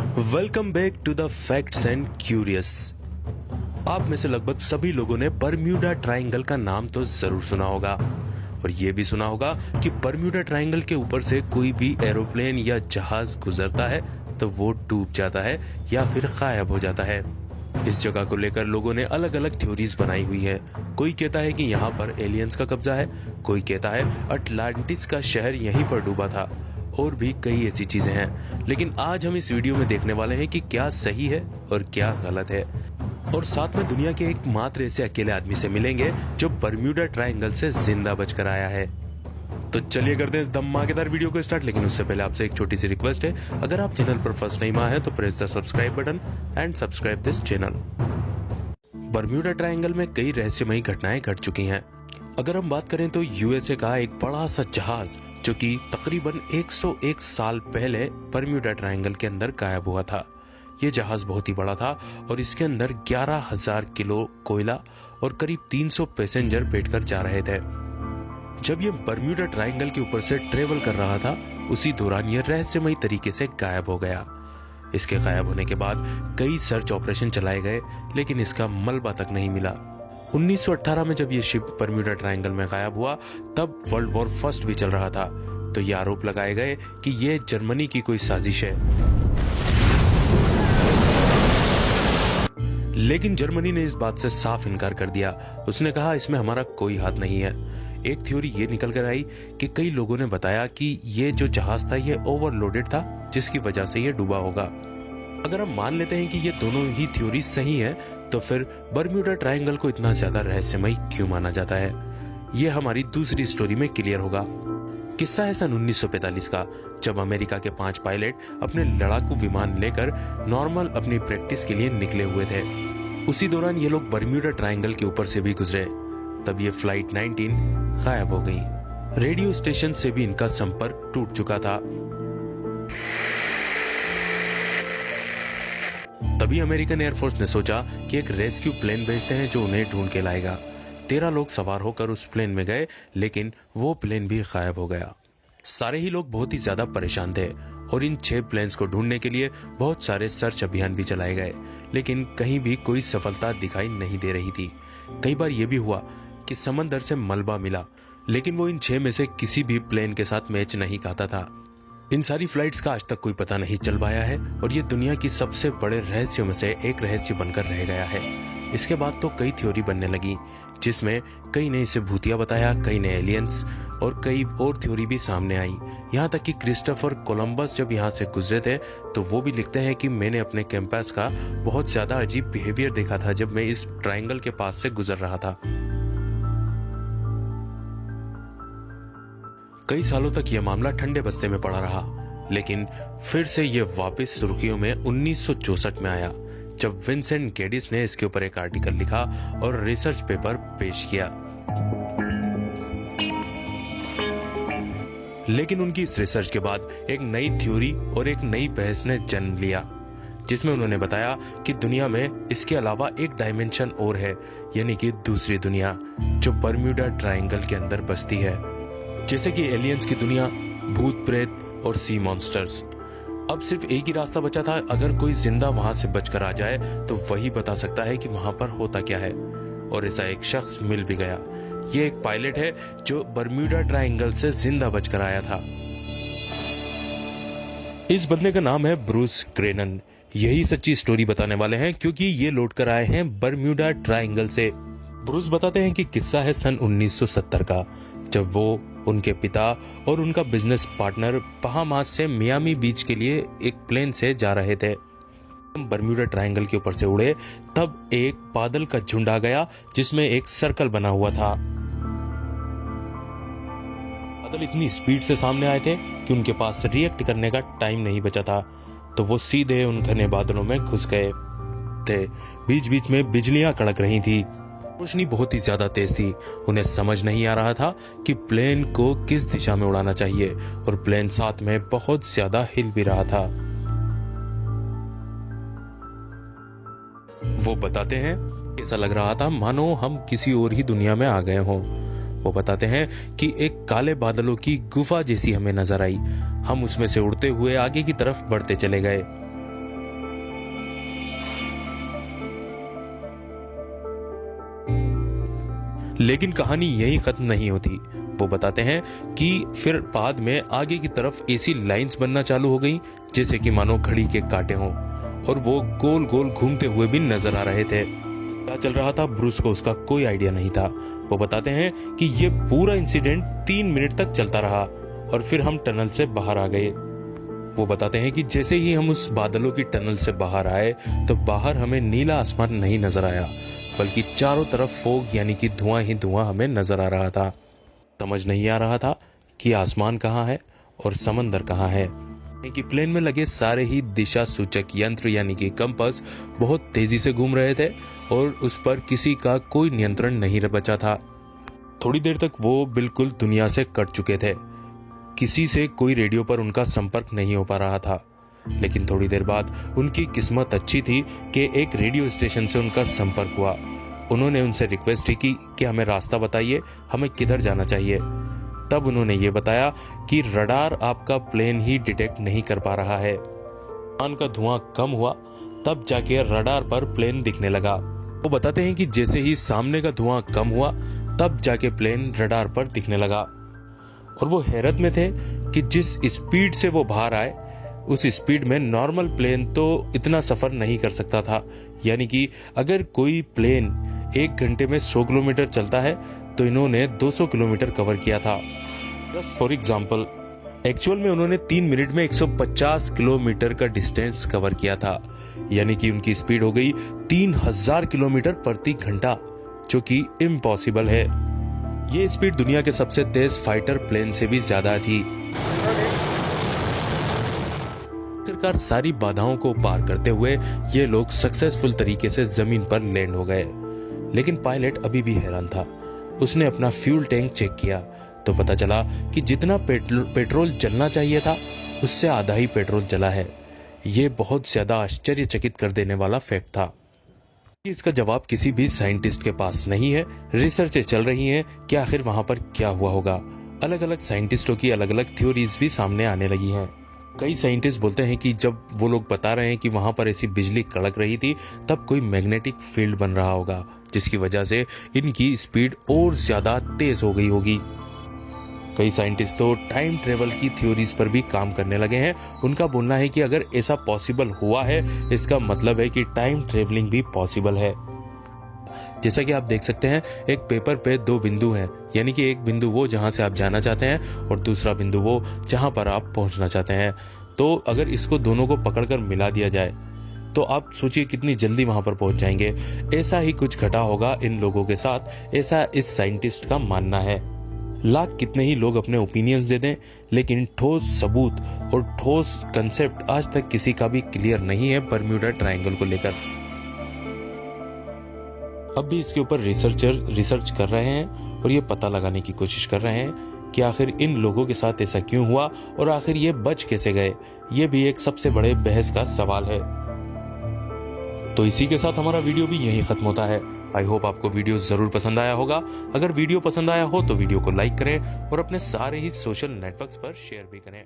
Welcome back to the facts and curious. आप में से लगभग सभी लोगों ने बरम्यूडा ट्रायंगल का नाम तो जरूर सुना होगा और ये भी सुना होगा कि बरम्यूडा ट्रायंगल के ऊपर से कोई भी एरोप्लेन या जहाज गुजरता है तो वो डूब जाता है या फिर गायब हो जाता है। इस जगह को लेकर लोगों ने अलग अलग थ्योरीज बनाई हुई है। कोई कहता है कि यहाँ पर एलियंस का कब्जा है, कोई कहता है अटलांटिस का शहर यहीं पर डूबा था, और भी कई ऐसी चीजें हैं। लेकिन आज हम इस वीडियो में देखने वाले हैं कि क्या सही है और क्या गलत है, और साथ में दुनिया के एकमात्र ऐसे अकेले आदमी से मिलेंगे जो बरम्यूडा ट्रायंगल से जिंदा बचकर आया है। तो चलिए करते हैं इस धमाकेदार वीडियो को स्टार्ट। लेकिन उससे पहले आपसे एक छोटी सी रिक्वेस्ट है, अगर आप चैनल पर फर्स्ट टाइम आए हैं तो press the subscribe button and subscribe this channel. Bermuda triangle में कई रहस्यमयी घटनाएं घट चुकी हैं। अगर हम बात करें तो यूएसए का एक बड़ा सा जहाज जो कि तकरीबन 101 साल पहले बरम्यूडा ट्रायंगल के अंदर गायब हुआ था। ये जहाज बहुत ही बड़ा था और इसके अंदर 11,000 किलो कोयला और करीब 300 पैसेंजर बैठकर जा रहे थे। जब ये बरम्यूडा ट्रायंगल के ऊपर से ट्रेवल कर रहा था, उसी दौरान ये रहस्यमयी तरीके से गायब हो गया। इसके गायब होने के बाद कई सर्च ऑपरेशन चलाए गए, लेकिन इसका मलबा तक नहीं मिला। 1918 में जब ये शिप बरम्यूडा ट्रायंगल में गायब हुआ, तब वर्ल्ड वॉर फर्स्ट भी चल रहा था। तो ये आरोप लगाए गए कि ये जर्मनी की कोई साजिश है। लेकिन जर्मनी ने इस बात से साफ इनकार कर दिया। उसने कहा इसमें हमारा कोई हाथ नहीं है। एक थ्योरी ये निकल कर आई कि कई लोगों ने बताया कि ये जो जहाज था ये ओवरलोडेड था, जिसकी वजह से ये डूबा होगा। अगर हम मान लेते हैं कि ये दोनों ही थ्योरी सही है, तो फिर बरम्यूडा ट्रायंगल को इतना ज्यादा रहस्यमयी क्यों माना जाता है, ये हमारी दूसरी स्टोरी में क्लियर होगा। किस्सा है सन 1945 का, जब अमेरिका के 5 पायलट अपने लड़ाकू विमान लेकर नॉर्मल अपनी प्रैक्टिस के लिए निकले हुए थे। उसी दौरान ये लोग बरम्यूडा ट्रायंगल के ऊपर से भी गुजरे। तब ये फ्लाइट 19 गायब हो गई। रेडियो स्टेशन से भी इनका संपर्क टूट चुका था। तभी अमेरिकन एयरफोर्स ने सोचा कि एक रेस्क्यू प्लेन भेजते हैं जो उन्हें ढूंढ के लाएगा। 13 लोग सवार होकर उस प्लेन में गए, लेकिन वो प्लेन भी गायब हो गया। सारे ही लोग बहुत ही ज्यादा परेशान थे और इन 6 प्लेन्स को ढूंढने के लिए बहुत सारे सर्च अभियान भी चलाए गए, लेकिन कहीं भी कोई सफलता दिखाई नहीं दे रही थी। कई बार यह भी हुआ कि समंदर से मलबा मिला, लेकिन वो इन 6 में से किसी भी प्लेन के साथ मैच नहीं खाता था। इन सारी फ्लाइट्स का आज तक कोई पता नहीं चल पाया है और ये दुनिया की सबसे बड़े रहस्यों में से एक रहस्य बनकर रह गया है। इसके बाद तो कई थ्योरी बनने लगी, जिसमें कई ने इसे भूतिया बताया, कई ने एलियंस, और कई और थ्योरी भी सामने आई। यहाँ तक कि क्रिस्टोफर कोलंबस जब यहाँ से गुजरे थे तो वो भी लिखते हैं कि मैंने अपने कैंपस का बहुत ज्यादा अजीब बिहेवियर देखा था जब मैं इस ट्रायंगल के पास से गुजर रहा था। कई सालों तक यह मामला ठंडे बस्ते में पड़ा रहा, लेकिन फिर से यह वापस सुर्खियों में 1964 में आया, जब विंसेंट गेडिस ने इसके ऊपर एक आर्टिकल लिखा और रिसर्च पेपर पेश किया। लेकिन उनकी इस रिसर्च के बाद एक नई थ्योरी और एक नई बहस ने जन्म लिया, जिसमें उन्होंने बताया कि दुनिया में इसके अलावा एक डायमेंशन और है, यानी कि दूसरी दुनिया जो बरम्यूडा ट्रायंगल के अंदर बसती है, जैसे कि एलियंस की दुनिया, भूत प्रेत और सी मॉन्स्टर्स। अब सिर्फ एक ही रास्ता बचा था, अगर कोई जिंदा वहां से बचकर आ जाए तो वही बता सकता है कि वहां पर होता क्या है। और ऐसा एक शख्स मिल भी गया। ये एक पायलट है जो बरम्यूडा ट्रायंगल से जिंदा बचकर आया था। इस बंदे का नाम है ब्रूस ग्रेनन। यही सच्ची स्टोरी बताने वाले हैं, क्योंकि ये लौट कर आए हैं बरम्यूडा ट्रायंगल से। ब्रूस बताते हैं कि किस्सा है सन 1970 का, जब वो, उनके पिता और उनका बिजनेस पार्टनर बहामास से मियामी बीच के लिए एक प्लेन से जा रहे थे। बरम्यूडा ट्रायंगल के ऊपर से उड़े, तब एक बादल का झुंड आ गया जिसमें एक सर्कल बना हुआ था। बादल इतनी स्पीड से सामने आए थे कि उनके पास रिएक्ट करने का टाइम नहीं बचा था, तो वो सीधे उन घने बादलों में घुस गए थे। बीच बीच में बिजलियां कड़क रही थी, रोशनी बहुत ही ज्यादा तेज थी। उन्हें समझ नहीं आ रहा था कि प्लेन को किस दिशा में उड़ाना चाहिए, और प्लेन साथ में बहुत ज्यादा हिल भी रहा था। वो बताते हैं ऐसा लग रहा था मानो हम किसी और ही दुनिया में आ गए हों। वो बताते हैं कि एक काले बादलों की गुफा जैसी हमें नजर आई। हम उसमें से उड़ते हुए आगे की तरफ बढ़ते चले गए। लेकिन कहानी यही खत्म नहीं होती। वो बताते हैं कि फिर बाद में आगे की तरफ ऐसी लाइंस बनना चालू हो गई जैसे कि मानो घड़ी के कांटे हों, और वो गोल गोल घूमते हुए भी नजर आ रहे थे। क्या चल रहा था ब्रूस को उसका कोई आइडिया नहीं था। वो बताते हैं कि ये पूरा इंसिडेंट 3 मिनट तक चलता रहा और फिर हम टनल से बाहर आ गए। वो बताते हैं कि जैसे ही हम उस बादलों की टनल से बाहर आए तो बाहर हमें नीला आसमान नहीं नजर आया, बल्कि चारों तरफ फोग यानी कि धुआं ही धुआं हमें नजर आ रहा था। समझ नहीं आ रहा था कि आसमान कहाँ है और समंदर कहाँ है। कि प्लेन में लगे सारे ही दिशा सूचक यंत्र यानी कि कंपास बहुत तेजी से घूम रहे थे और उस पर किसी का कोई नियंत्रण नहीं बचा था। थोड़ी देर तक वो बिल्कुल दुनिया से कट चुके थे। किसी से कोई रेडियो पर उनका संपर्क नहीं हो पा रहा था। लेकिन थोड़ी देर बाद उनकी किस्मत अच्छी थी कि एक रेडियो स्टेशन से उनका संपर्क हुआ। उन्होंने उनसे रिक्वेस्ट की कि हमें रास्ता बताइए, हमें किधर जाना चाहिए। तब उन्होंने ये बताया कि रडार आपका प्लेन ही डिटेक्ट नहीं कर पा रहा है। आसमान का धुआं कम हुआ तब जाके रडार पर प्लेन दिखने लगा। वो बताते हैं कि जैसे ही सामने का धुआं कम हुआ तब जाके प्लेन रडार पर दिखने लगा, और वो हैरत में थे कि जिस स्पीड से वो बाहर आए उस स्पीड में नॉर्मल प्लेन तो इतना सफर नहीं कर सकता था। यानी कि अगर कोई प्लेन 1 घंटे में 100 किलोमीटर चलता है तो इन्होंने 200 किलोमीटर कवर किया था। जस्ट फॉर एग्जाम्पल, एक्चुअल में उन्होंने 3 मिनट में 150 किलोमीटर का डिस्टेंस कवर किया था। यानी कि उनकी स्पीड हो गई 3000 किलोमीटर प्रति घंटा, जो कि इम्पॉसिबल है। ये स्पीड दुनिया के सबसे तेज फाइटर प्लेन से भी ज्यादा थी। आखिरकार सारी बाधाओं को पार करते हुए ये लोग सक्सेसफुल तरीके से जमीन पर लैंड हो गए। लेकिन पायलट अभी भी हैरान था। उसने अपना फ्यूल टैंक चेक किया तो पता चला कि जितना पेट्रोल जलना चाहिए था उससे आधा ही पेट्रोल जला है। ये बहुत ज्यादा आश्चर्यचकित कर देने वाला फैक्ट था। इसका जवाब किसी भी साइंटिस्ट के पास नहीं है। रिसर्चें चल रही हैं कि आखिर वहां पर क्या हुआ होगा। अलग अलग साइंटिस्टों की अलग अलग थ्योरीज भी सामने आने लगी हैं। कई साइंटिस्ट बोलते हैं कि जब वो लोग बता रहे हैं कि वहां पर ऐसी बिजली कड़क रही थी तब कोई मैग्नेटिक फील्ड बन रहा होगा, जिसकी वजह से इनकी स्पीड और ज्यादा तेज हो गई होगी। कई साइंटिस्ट तो टाइम ट्रेवल की थ्योरीज पर भी काम करने लगे हैं। उनका बोलना है कि अगर ऐसा पॉसिबल हुआ है इसका मतलब है कि टाइम ट्रेवलिंग भी पॉसिबल है। जैसा कि आप देख सकते हैं एक पेपर पे 2 बिंदु हैं, यानी कि एक बिंदु वो जहां से आप जाना चाहते हैं और दूसरा बिंदु वो जहां पर आप पहुंचना चाहते हैं। तो अगर इसको दोनों को पकड़कर मिला दिया जाए तो आप सोचिए कितनी जल्दी वहां पर पहुंच जाएंगे। ऐसा ही कुछ घटा होगा इन लोगों के साथ, ऐसा इस साइंटिस्ट का मानना है। लाख कितने ही लोग अपने ओपिनियंस दे दें, लेकिन ठोस सबूत और ठोस कंसेप्ट आज तक किसी का भी क्लियर नहीं है बर्म्यूडा ट्रायंगल को लेकर। अब भी इसके ऊपर रिसर्चर रिसर्च कर रहे हैं और ये पता लगाने की कोशिश कर रहे हैं कि आखिर इन लोगों के साथ ऐसा क्यों हुआ और आखिर ये बच कैसे गए। ये भी एक सबसे बड़े बहस का सवाल है। तो इसी के साथ हमारा वीडियो भी यहीं खत्म होता है। आई होप आपको वीडियो जरूर पसंद आया होगा। अगर वीडियो पसंद आया हो तो वीडियो को लाइक करें और अपने सारे ही सोशल नेटवर्क्स पर शेयर भी करें।